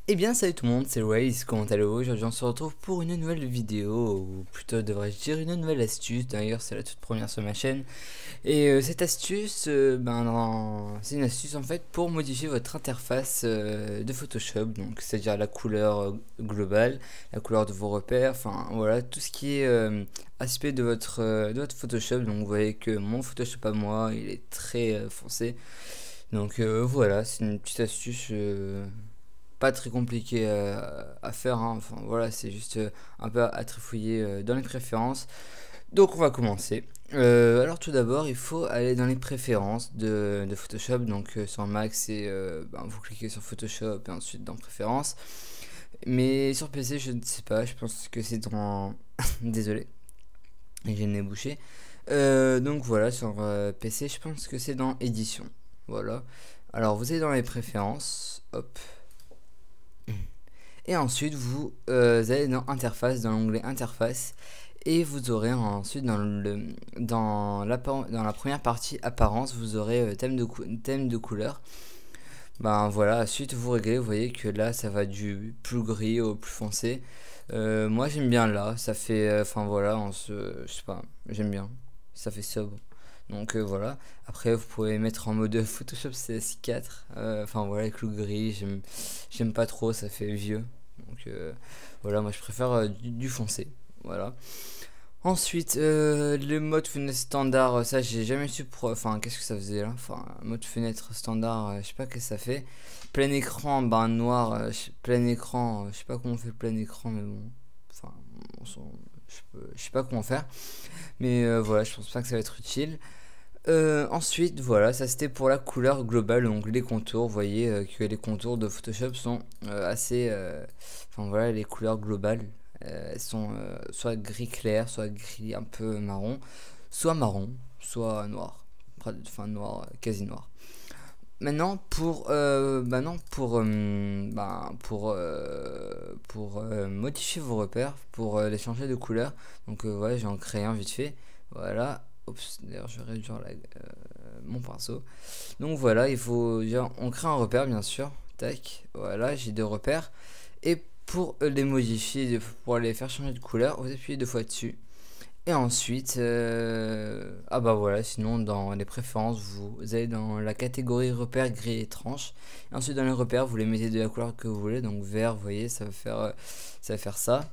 Eh bien salut tout le monde, c'est Waze, comment allez-vous? Aujourd'hui on se retrouve pour une nouvelle vidéo, ou plutôt devrais-je dire une nouvelle astuce, d'ailleurs c'est la toute première sur ma chaîne. Et cette astuce, c'est une astuce en fait pour modifier votre interface de Photoshop, donc c'est-à-dire la couleur globale, la couleur de vos repères, enfin voilà, tout ce qui est aspect de votre Photoshop. Donc vous voyez que mon Photoshop à moi, il est très foncé. Donc voilà, c'est une petite astuce pas très compliqué à faire, hein. Enfin voilà, c'est juste un peu à trifouiller dans les préférences. Donc on va commencer. Alors tout d'abord, il faut aller dans les préférences de Photoshop. Donc sur Mac, c'est vous cliquez sur Photoshop et ensuite dans préférences. Mais sur PC, je ne sais pas. Je pense que c'est dans désolé, j'ai le nez bouché. Donc voilà, sur PC, je pense que c'est dans édition. Voilà. Alors vous allez dans les préférences. Hop. Et ensuite, vous allez dans interface, dans l'onglet interface, et vous aurez ensuite dans la première partie apparence, vous aurez thème de couleur. Ben voilà, ensuite vous réglez, vous voyez que là ça va du plus gris au plus foncé. Moi j'aime bien là, ça fait, enfin voilà, je sais pas, j'aime bien, ça fait sobre. Donc voilà, après vous pouvez mettre en mode Photoshop CS4, enfin voilà, avec le gris, j'aime pas trop, ça fait vieux. Donc voilà, moi je préfère du foncé. Voilà. Ensuite, le mode fenêtre standard, ça j'ai jamais su pour. Enfin, qu'est-ce que ça faisait là? Enfin, mode fenêtre standard, je sais pas qu'est-ce que ça fait. Plein écran, ben noir, plein écran, je sais pas comment on fait plein écran, mais bon. Enfin, je sais pas comment faire. Mais voilà, je pense pas que ça va être utile. Ensuite, voilà, ça c'était pour la couleur globale, donc les contours. Vous voyez que les contours de Photoshop sont assez. Enfin voilà, les couleurs globales, elles sont soit gris clair, soit gris un peu marron, soit noir. Enfin noir, quasi noir. Maintenant pour modifier vos repères, pour les changer de couleur. Donc voilà, j'ai en créé un vite fait. Voilà. Oups, d'ailleurs je vais réduire mon pinceau. Donc voilà, il faut déjà, on crée un repère bien sûr. Tac, voilà, j'ai deux repères. Et pour les modifier, pour les faire changer de couleur, vous appuyez deux fois dessus. Et ensuite, ah bah voilà, sinon dans les préférences, vous allez dans la catégorie repères gris étrange. Et ensuite dans les repères, vous les mettez de la couleur que vous voulez. Donc vert, vous voyez, ça va faire ça.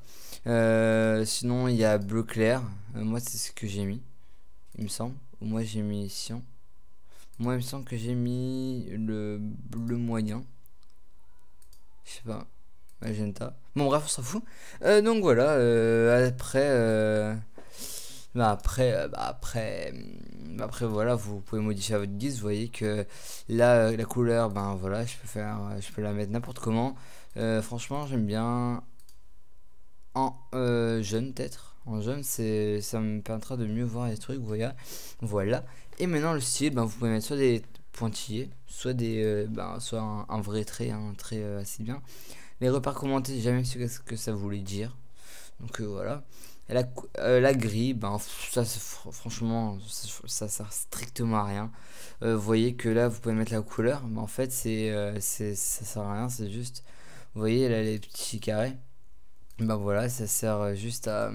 Sinon il y a bleu clair. Moi c'est ce que j'ai mis, il me semble. Ou moi j'ai mis cyan. Moi il me semble que j'ai mis le bleu moyen. Je sais pas. Magenta. Bon bref, on s'en fout. Donc voilà, après voilà, vous pouvez modifier à votre guise. Vous voyez que là la couleur, ben voilà, je peux la mettre n'importe comment. Franchement j'aime bien en jaune peut-être. En jaune, ça me permettra de mieux voir les trucs. Voilà. Et maintenant le style, ben vous pouvez mettre soit des pointillés, soit soit un vrai trait, un trait assez bien. Les repères commentés, j'ai jamais su ce que ça voulait dire. Donc voilà. Et la grille, ben ça franchement, ça sert strictement à rien. Vous voyez que là, vous pouvez mettre la couleur, mais en fait, ça sert à rien. C'est juste, vous voyez là les petits carrés. Ben voilà, ça sert juste à.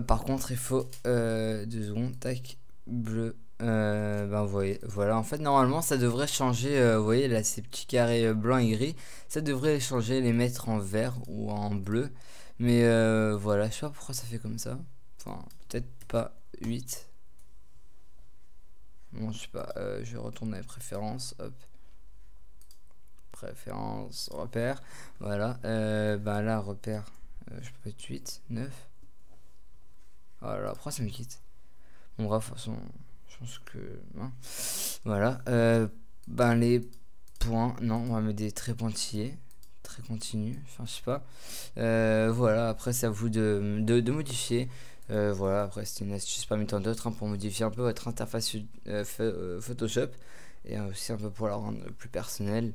Par contre, il faut 2 secondes. Tac, bleu. Ben vous voyez, voilà, en fait normalement ça devrait changer, vous voyez là ces petits carrés blancs et gris, ça devrait changer, les mettre en vert ou en bleu, mais voilà, je sais pas pourquoi ça fait comme ça, enfin peut-être pas 8, bon je sais pas, je retourne à les préférences, hop, préférences, repères, voilà, ben là repère, je peux mettre 8, 9, voilà, après ça me quitte, bon bref, de toute façon je pense que hein. Voilà, ben les points, non, on va mettre des traits pointillés, très continus, enfin je sais pas. Voilà, après c'est à vous de modifier. Voilà, après c'est une astuce parmi tant d'autres, hein, pour modifier un peu votre interface Photoshop et aussi un peu pour la rendre plus personnelle.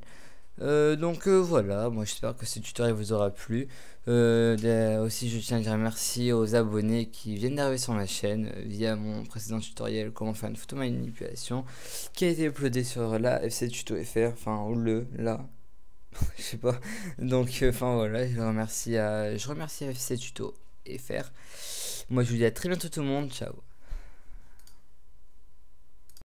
Donc voilà, moi j'espère que ce tutoriel vous aura plu. Aussi je tiens à dire merci aux abonnés qui viennent d'arriver sur ma chaîne via mon précédent tutoriel comment faire une photo manipulation qui a été uploadé sur la FC Tuto FR, enfin ou là Je sais pas. Donc, enfin voilà, je remercie FC Tuto et faire. Moi, je vous dis à très bientôt tout le monde. Ciao.